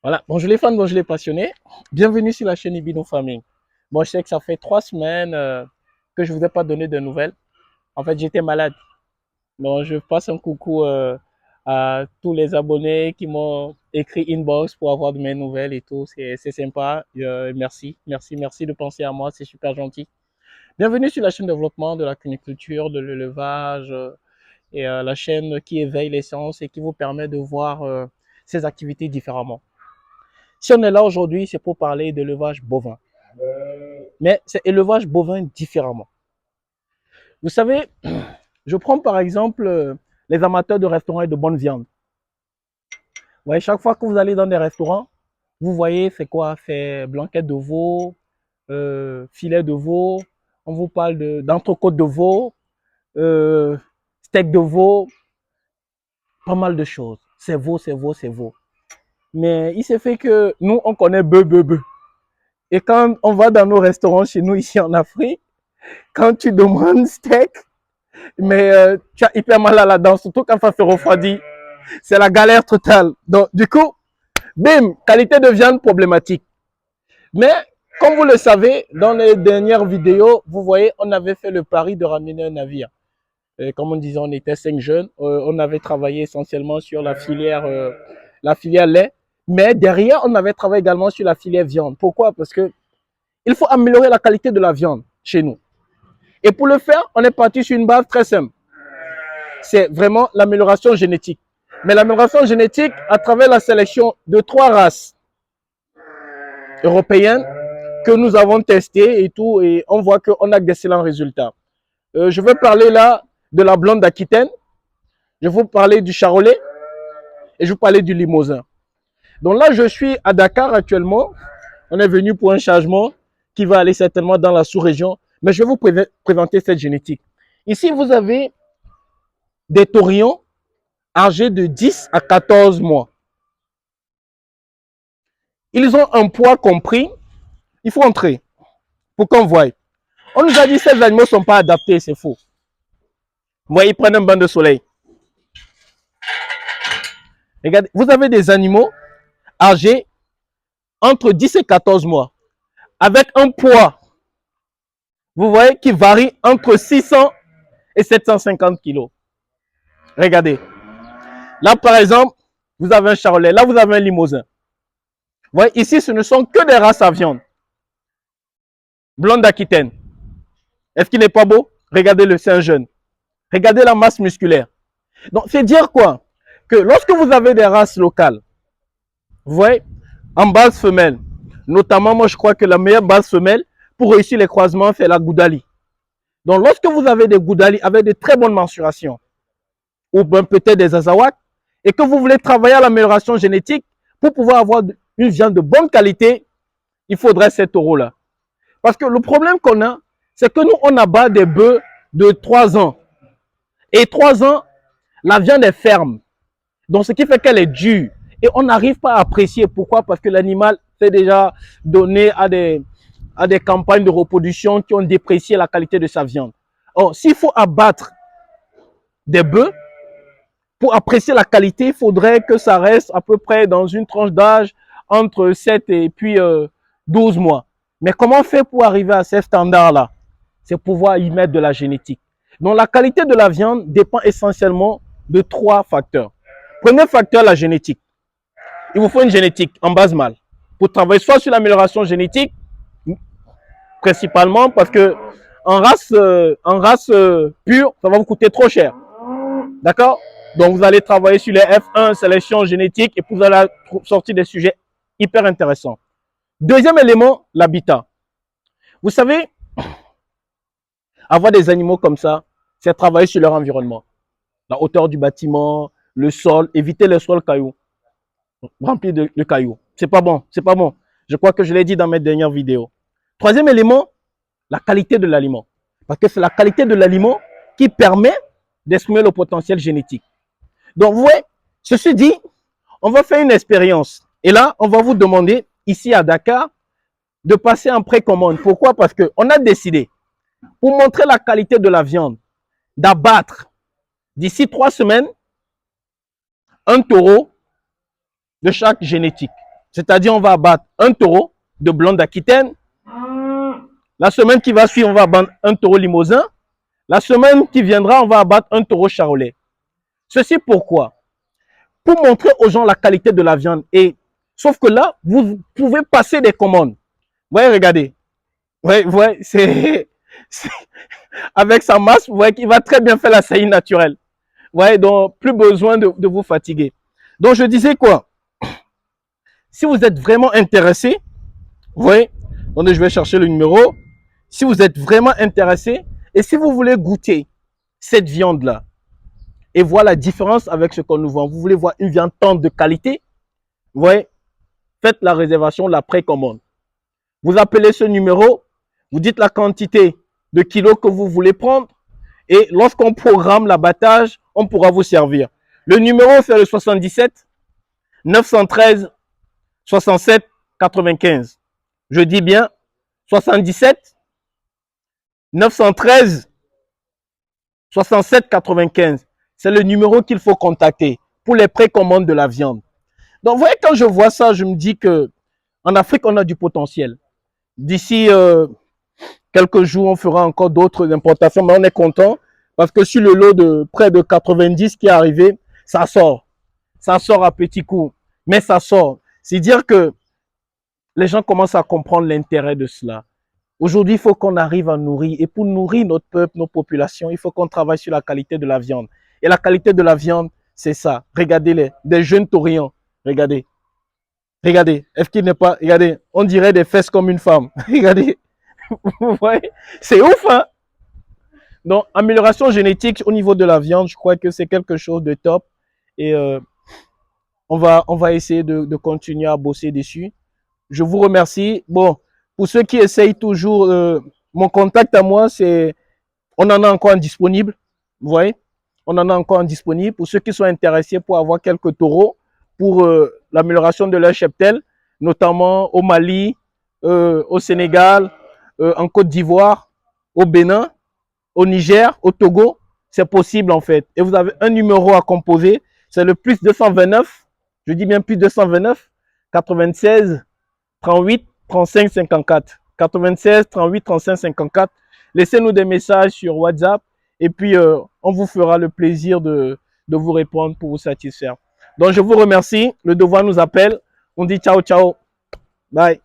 Voilà, bonjour les fans, bonjour les passionnés. Bienvenue sur la chaîne Ibino Farming. Bon, je sais que ça fait 3 semaines que je ne vous ai pas donné de nouvelles. En fait, j'étais malade. Donc, je passe un coucou à tous les abonnés qui m'ont écrit inbox pour avoir de mes nouvelles et tout. C'est sympa. Merci de penser à moi. C'est super gentil. Bienvenue sur la chaîne de développement de la cuniculture, de l'élevage et la chaîne qui éveille les sens et qui vous permet de voir ces activités différemment. Si on est là aujourd'hui, c'est pour parler d'élevage bovin. Mais c'est élevage bovin différemment. Vous savez, je prends par exemple les amateurs de restaurants et de bonne viande. Vous voyez, chaque fois que vous allez dans des restaurants, vous voyez c'est quoi? C'est blanquette de veau, filet de veau, on vous parle d'entrecôte de veau, euh, steak de veau, pas mal de choses. C'est veau, c'est veau, c'est veau. Mais il s'est fait que nous, on connaît bœuf. Et quand on va dans nos restaurants chez nous ici en Afrique, quand tu demandes steak, mais tu as hyper mal à la dent, surtout quand ça se refroidit. C'est la galère totale. Donc, du coup, bim, qualité de viande problématique. Mais, comme vous le savez, dans les dernières vidéos, vous voyez, on avait fait le pari de ramener un navire. Et comme on disait, on était 5 jeunes. On avait travaillé essentiellement sur la filière lait. Mais derrière, on avait travaillé également sur la filière viande. Pourquoi? Parce que il faut améliorer la qualité de la viande chez nous. Et pour le faire, on est parti sur une base très simple. C'est vraiment l'amélioration génétique. Mais l'amélioration génétique à travers la sélection de 3 races européennes que nous avons testées et tout, et on voit qu'on a d'excellents résultats. Je vais parler là de la blonde d'Aquitaine, je vais vous parler du charolais et je vais vous parler du limousin. Donc là, je suis à Dakar actuellement. On est venu pour un changement qui va aller certainement dans la sous-région, mais je vais vous présenter cette génétique. Ici, vous avez des taurillons âgés de 10 à 14 mois. Ils ont un poids compris. Il faut entrer pour qu'on voie. On nous a dit que ces animaux ne sont pas adaptés, c'est faux. Vous voyez, ils prennent un bain de soleil. Regardez, vous avez des animaux âgés entre 10 et 14 mois avec un poids, vous voyez, qui varie entre 600 et 750 kilos. Regardez. Là, par exemple, vous avez un charolais. Là, vous avez un limousin. Vous voyez, ici, ce ne sont que des races à viande. Blonde d'Aquitaine. Est-ce qu'il n'est pas beau? Regardez-le, c'est un jeune. Regardez la masse musculaire. Donc, c'est dire quoi? Que lorsque vous avez des races locales, vous voyez, en base femelle, notamment, moi, je crois que la meilleure base femelle pour réussir les croisements, c'est la Goudali. Donc, lorsque vous avez des Goudali avec de très bonnes mensurations, ou bien peut-être des Azawak, et que vous voulez travailler à l'amélioration génétique pour pouvoir avoir une viande de bonne qualité, il faudrait ces taureaux-là. Parce que le problème qu'on a, c'est que nous, on abat des bœufs de 3 ans. Et 3 ans, la viande est ferme. Donc, ce qui fait qu'elle est dure. Et on n'arrive pas à apprécier. Pourquoi? Parce que l'animal s'est déjà donné à des campagnes de reproduction qui ont déprécié la qualité de sa viande. Or, s'il faut abattre des bœufs, pour apprécier la qualité, il faudrait que ça reste à peu près dans une tranche d'âge entre 7 et puis 12 mois. Mais comment on fait pour arriver à ces standards-là? C'est pouvoir y mettre de la génétique. Donc la qualité de la viande dépend essentiellement de 3 facteurs. Premier facteur, la génétique. Il vous faut une génétique en base mâle pour travailler soit sur l'amélioration génétique, principalement parce que en race pure, ça va vous coûter trop cher. D'accord? Donc vous allez travailler sur les F1, sélection génétique, et puis vous allez sortir des sujets hyper intéressants. Deuxième élément, l'habitat. Vous savez, avoir des animaux comme ça, c'est travailler sur leur environnement. La hauteur du bâtiment, le sol, éviter les sols cailloux, remplis de cailloux. C'est pas bon, c'est pas bon. Je crois que je l'ai dit dans mes dernières vidéos. Troisième élément, la qualité de l'aliment. Parce que c'est la qualité de l'aliment qui permet d'exprimer le potentiel génétique. Donc, vous voyez, ceci dit, on va faire une expérience. Et là, on va vous demander, ici à Dakar, de passer en précommande. Pourquoi? Parce qu'on a décidé, pour montrer la qualité de la viande, d'abattre d'ici 3 semaines un taureau de chaque génétique. C'est-à-dire, on va abattre un taureau de blanc d'Aquitaine. La semaine qui va suivre, on va abattre un taureau limousin. La semaine qui viendra, on va abattre un taureau charolais. Ceci pourquoi? Pour montrer aux gens la qualité de la viande. Et sauf que là, vous pouvez passer des commandes. Vous voyez, regardez. Vous voyez, c'est avec sa masse, vous voyez qu'il va très bien faire la saillie naturelle. Vous voyez, donc plus besoin de vous fatiguer. Donc je disais quoi? Si vous êtes vraiment intéressé, vous voyez, attendez, je vais chercher le numéro. Si vous êtes vraiment intéressé et si vous voulez goûter cette viande-là et voir la différence avec ce qu'on nous vend, vous voulez voir une viande tendre de qualité, vous voyez, faites la réservation, la précommande. Vous appelez ce numéro, vous dites la quantité de kilos que vous voulez prendre et lorsqu'on programme l'abattage, on pourra vous servir. Le numéro, c'est le 77 913 67 95. Je dis bien 77 913 67 95. C'est le numéro qu'il faut contacter pour les précommandes de la viande. Donc, vous voyez, quand je vois ça, je me dis que en Afrique, on a du potentiel. D'ici quelques jours, on fera encore d'autres importations, mais on est content parce que sur le lot de près de 90 qui est arrivé, ça sort. Ça sort à petits coups, mais ça sort. C'est dire que les gens commencent à comprendre l'intérêt de cela. Aujourd'hui, il faut qu'on arrive à nourrir. Et pour nourrir notre peuple, nos populations, il faut qu'on travaille sur la qualité de la viande. Et la qualité de la viande, c'est ça. Regardez-les, des jeunes taurillons. Regardez. Regardez. Est-ce qu'il n'est pas... Regardez, on dirait des fesses comme une femme. Regardez. Vous voyez? C'est ouf, hein? Donc, amélioration génétique au niveau de la viande, je crois que c'est quelque chose de top. Et on va essayer de continuer à bosser dessus. Je vous remercie. Bon, pour ceux qui essayent toujours, mon contact à moi, c'est, on en a encore un disponible. Vous voyez, on en a encore un disponible. Pour ceux qui sont intéressés pour avoir quelques taureaux pour l'amélioration de leur cheptel, notamment au Mali, au Sénégal, en Côte d'Ivoire, au Bénin, au Niger, au Togo, c'est possible en fait. Et vous avez un numéro à composer, c'est le plus 229, je dis bien plus 229, 96 38 35 54. 96 38 35 54. Laissez-nous des messages sur WhatsApp et puis on vous fera le plaisir de vous répondre pour vous satisfaire. Donc je vous remercie. Le devoir nous appelle. On dit ciao, ciao. Bye.